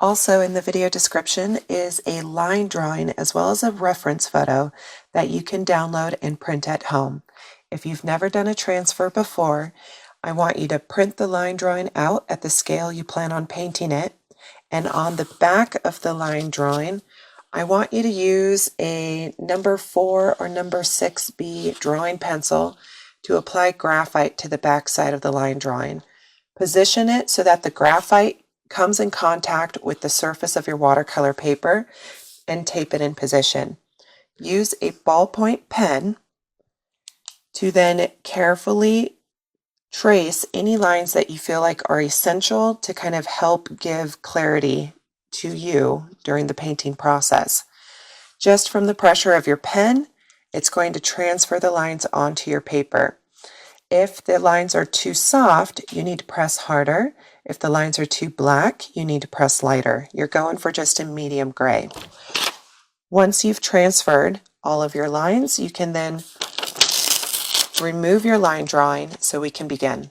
Also in the video description is a line drawing as well as a reference photo that you can download and print at home. If you've never done a transfer before, I want you to print the line drawing out at the scale you plan on painting it, and on the back of the line drawing, I want you to use a number 4 or number 6B drawing pencil to apply graphite to the back side of the line drawing. Position it so that the graphite comes in contact with the surface of your watercolor paper and tape it in position. Use a ballpoint pen to then carefully trace any lines that you feel like are essential to kind of help give clarity to you during the painting process. Just from the pressure of your pen, it's going to transfer the lines onto your paper. If the lines are too soft, you need to press harder. If the lines are too black, you need to press lighter. You're going for just a medium gray. Once you've transferred all of your lines, you can then remove your line drawing so we can begin.